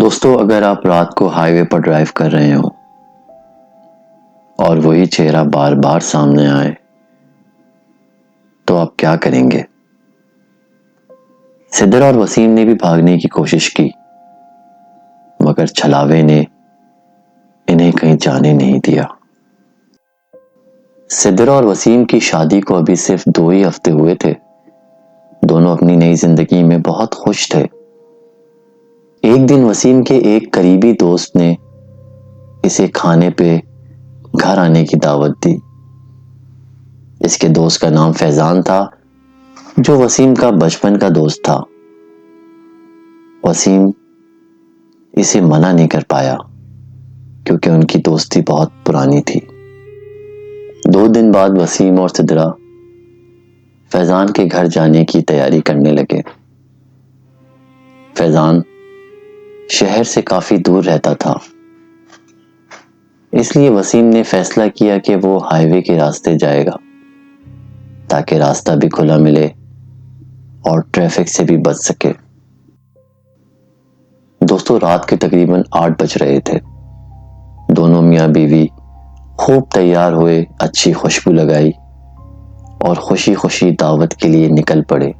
दोस्तों, अगर आप रात को हाईवे पर ड्राइव कर रहे हो और वही चेहरा बार बार सामने आए तो आप क्या करेंगे? सिद्दर और वसीम ने भी भागने की कोशिश की, मगर छलावे ने इन्हें कहीं जाने नहीं दिया। सिद्दर और वसीम की शादी को अभी सिर्फ 2 ही हफ्ते हुए थे। दोनों अपनी नई जिंदगी में बहुत खुश थे। एक दिन वसीम के एक करीबी दोस्त ने इसे खाने पे घर आने की दावत दी। इसके दोस्त का नाम फैजान था, जो वसीम का बचपन का दोस्त था। वसीम इसे मना नहीं कर पाया क्योंकि उनकी दोस्ती बहुत पुरानी थी। 2 दिन बाद वसीम और सिद्रा फैजान के घर जाने की तैयारी करने लगे। फैजान शहर से काफी दूर रहता था, इसलिए वसीम ने फैसला किया कि वो हाईवे के रास्ते जाएगा ताकि रास्ता भी खुला मिले और ट्रैफिक से भी बच सके। दोस्तों, रात के तकरीबन 8 बज रहे थे। दोनों मियाँ बीवी खूब तैयार हुए, अच्छी खुशबू लगाई और खुशी खुशी दावत के लिए निकल पड़े।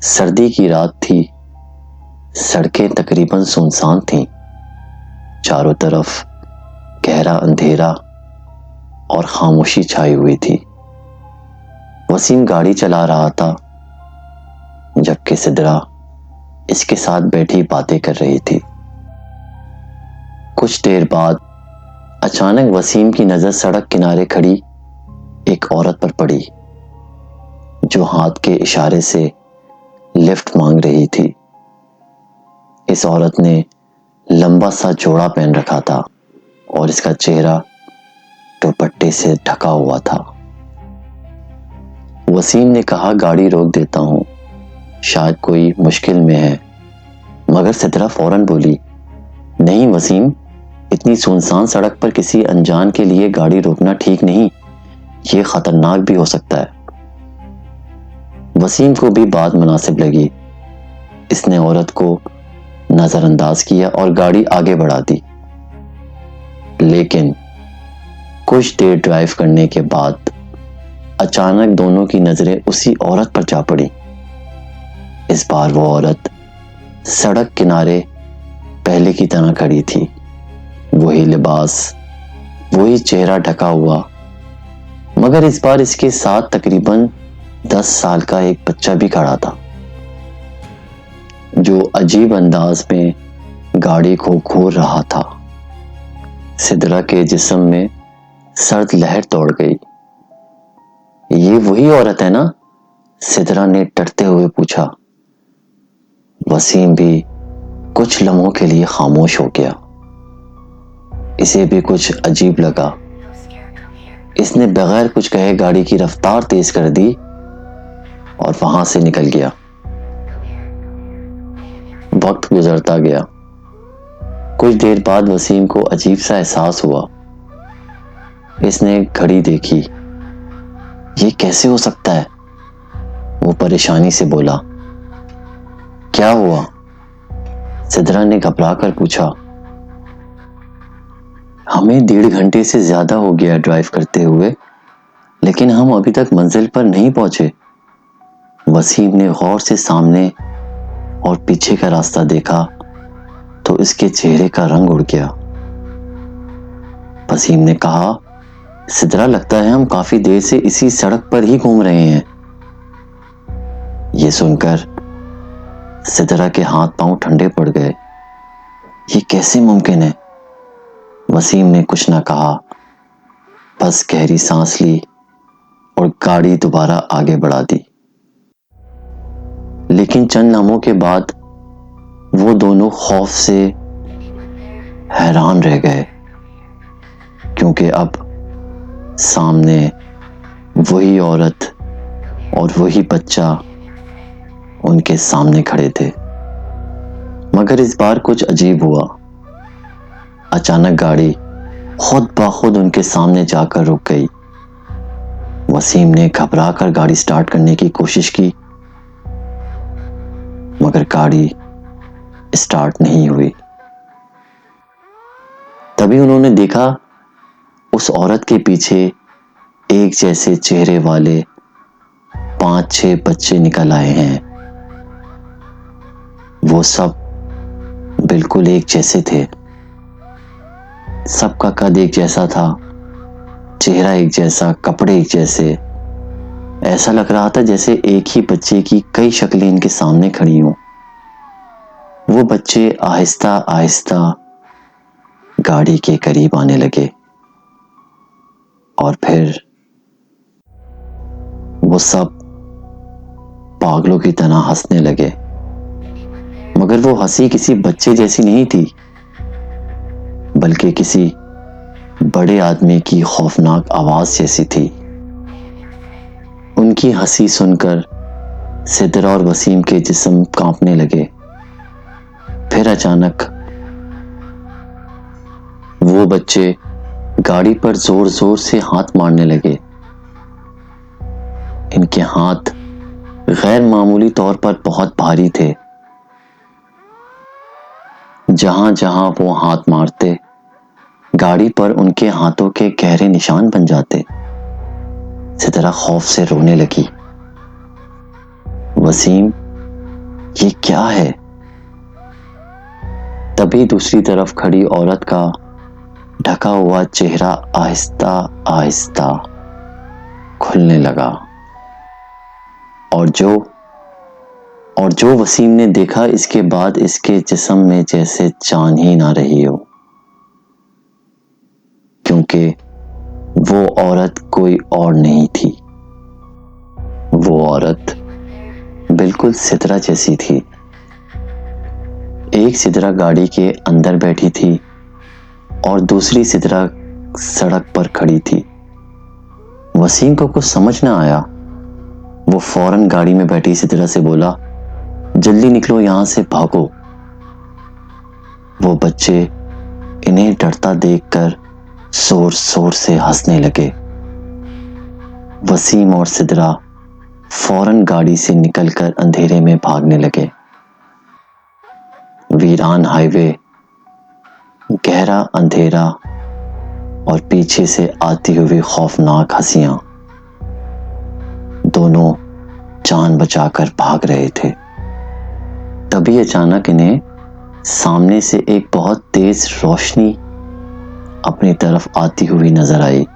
सर्दी की रात थी, सड़कें तकरीबन सुनसान थीं। चारों तरफ गहरा अंधेरा और खामोशी छाई हुई थी। वसीम गाड़ी चला रहा था, जबकि सिद्रा इसके साथ बैठी बातें कर रही थी। कुछ देर बाद अचानक वसीम की नजर सड़क किनारे खड़ी एक औरत पर पड़ी, जो हाथ के इशारे से लिफ्ट मांग रही थी। इस औरत ने लंबा सा जोड़ा पहन रखा था और इसका चेहरा दुपट्टे से ढका हुआ था। वसीम ने कहा, गाड़ी रोक देता हूं, शायद कोई मुश्किल में है। मगर सिद्रा फौरन बोली, नहीं वसीम, इतनी सुनसान सड़क पर किसी अनजान के लिए गाड़ी रोकना ठीक नहीं, ये खतरनाक भी हो सकता है। वसीम को भी बात मुनासिब लगी। इसने औरत को नजरअंदाज किया और गाड़ी आगे बढ़ा दी। लेकिन कुछ देर ड्राइव करने के बाद अचानक दोनों की नजरें उसी औरत पर जा पड़ी। इस बार वो औरत सड़क किनारे पहले की तरह खड़ी थी। वही लिबास, वही चेहरा ढका हुआ, मगर इस बार इसके साथ तकरीबन 10 साल का एक बच्चा भी खड़ा था, जो अजीब अंदाज में गाड़ी को घूर रहा था। सिद्रा के जिस्म में सर्द लहर दौड़ गई। ये वही औरत है ना? सिद्रा ने डरते हुए पूछा। वसीम भी कुछ लम्हों के लिए खामोश हो गया। इसे भी कुछ अजीब लगा। इसने बगैर कुछ कहे गाड़ी की रफ्तार तेज कर दी और वहां से निकल गया। वक्त गुजरता गया। कुछ देर बाद वसीम को अजीब सा एहसास हुआ। इसने घड़ी देखी। ये कैसे हो सकता है? वो परेशानी से बोला। क्या हुआ? सिद्रा ने घबरा कर पूछा। हमें 1.5 घंटे से ज्यादा हो गया ड्राइव करते हुए, लेकिन हम अभी तक मंजिल पर नहीं पहुंचे। वसीम ने गौर से सामने और पीछे का रास्ता देखा तो इसके चेहरे का रंग उड़ गया। वसीम ने कहा, सिद्रा, लगता है हम काफी देर से इसी सड़क पर ही घूम रहे हैं। ये सुनकर सिद्रा के हाथ पांव ठंडे पड़ गए। ये कैसे मुमकिन है? वसीम ने कुछ ना कहा, बस गहरी सांस ली और गाड़ी दोबारा आगे बढ़ा दी। लेकिन चंद लम्हों के बाद वो दोनों खौफ से हैरान रह गए, क्योंकि अब सामने वही औरत और वही बच्चा उनके सामने खड़े थे। मगर इस बार कुछ अजीब हुआ। अचानक गाड़ी खुद ब खुद उनके सामने जाकर रुक गई। वसीम ने घबरा कर गाड़ी स्टार्ट करने की कोशिश की, मगर गाड़ी स्टार्ट नहीं हुई। तभी उन्होंने देखा उस औरत के पीछे एक जैसे चेहरे वाले 5-6 बच्चे निकल आए हैं। वो सब बिल्कुल एक जैसे थे। सबका कद एक जैसा था, चेहरा एक जैसा, कपड़े एक जैसे। ऐसा लग रहा था जैसे एक ही बच्चे की कई शक्लें इनके सामने खड़ी हों। वो बच्चे आहिस्ता आहिस्ता गाड़ी के करीब आने लगे और फिर वो सब पागलों की तरह हंसने लगे। मगर वो हंसी किसी बच्चे जैसी नहीं थी, बल्कि किसी बड़े आदमी की खौफनाक आवाज जैसी थी। उनकी हंसी सुनकर सिद्रा और वसीम के जिस्म कांपने लगे। फिर अचानक वो बच्चे गाड़ी पर जोर जोर से हाथ मारने लगे। इनके हाथ गैर मामूली तौर पर बहुत भारी थे। जहां जहां वो हाथ मारते, गाड़ी पर उनके हाथों के गहरे निशान बन जाते। सिद्रा खौफ से रोने लगी। वसीम, ये क्या है? तभी दूसरी तरफ खड़ी औरत का ढका हुआ चेहरा आहिस्ता आहिस्ता खुलने लगा और जो वसीम ने देखा, इसके बाद इसके जिस्म में जैसे जान ही ना रही हो, क्योंकि वो औरत कोई और नहीं थी। वो औरत बिल्कुल सिद्रा जैसी थी। एक सिद्रा गाड़ी के अंदर बैठी थी और दूसरी सिद्रा सड़क पर खड़ी थी। वसीम को कुछ समझ ना आया। वो फौरन गाड़ी में बैठी सिद्रा से बोला, जल्दी निकलो यहां से, भागो। वो बच्चे इन्हें डरता देखकर जोर जोर से हंसने लगे। वसीम और सिद्रा फौरन गाड़ी से निकलकर अंधेरे में भागने लगे। वीरान हाईवे, गहरा अंधेरा और पीछे से आती हुई खौफनाक हंसियां। दोनों जान बचाकर भाग रहे थे। तभी अचानक इन्हें सामने से एक बहुत तेज रोशनी अपनी तरफ आती हुई नजर आई।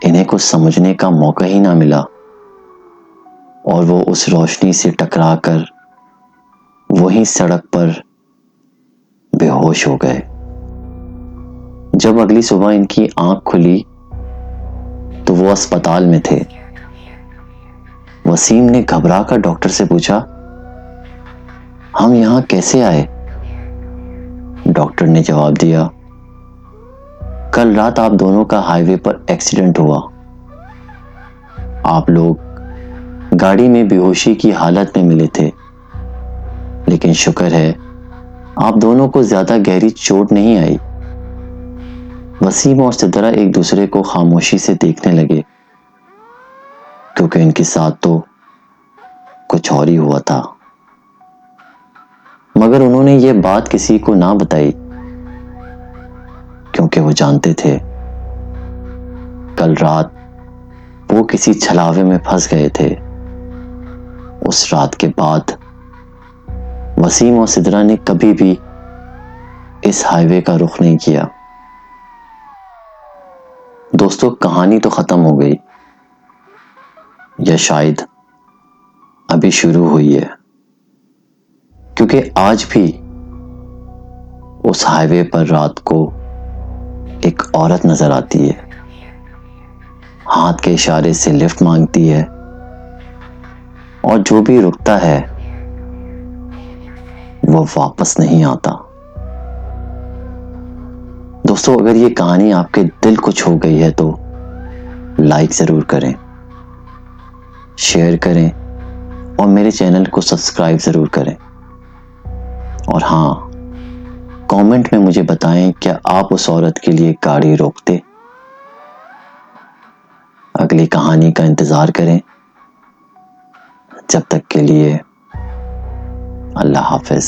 इन्हें कुछ समझने का मौका ही ना मिला और वो उस रोशनी से टकराकर वहीं सड़क पर बेहोश हो गए। जब अगली सुबह इनकी आंख खुली तो वो अस्पताल में थे। वसीम ने घबराकर डॉक्टर से पूछा, हम यहां कैसे आए? डॉक्टर ने जवाब दिया, कल रात आप दोनों का हाईवे पर एक्सीडेंट हुआ। आप लोग गाड़ी में बेहोशी की हालत में मिले थे, लेकिन शुक्र है आप दोनों को ज्यादा गहरी चोट नहीं आई। वसीम और सिद्रा एक दूसरे को खामोशी से देखने लगे, क्योंकि इनके साथ तो कुछ और ही हुआ था। मगर उन्होंने ये बात किसी को ना बताई, क्योंकि वो जानते थे कल रात वो किसी छलावे में फंस गए थे। उस रात के बाद वसीम और सिद्रा ने कभी भी इस हाईवे का रुख नहीं किया। दोस्तों, कहानी तो खत्म हो गई, या शायद अभी शुरू हुई है, क्योंकि आज भी उस हाईवे पर रात को एक औरत नजर आती है, हाथ के इशारे से लिफ्ट मांगती है और जो भी रुकता है वो वापस नहीं आता। दोस्तों, अगर ये कहानी आपके दिल को छू गई है तो लाइक जरूर करें, शेयर करें और मेरे चैनल को सब्सक्राइब जरूर करें। और हाँ, कमेंट में मुझे बताएं, क्या आप उस औरत के लिए गाड़ी रोकते? अगली कहानी का इंतजार करें। जब तक के लिए अल्लाह हाफिज।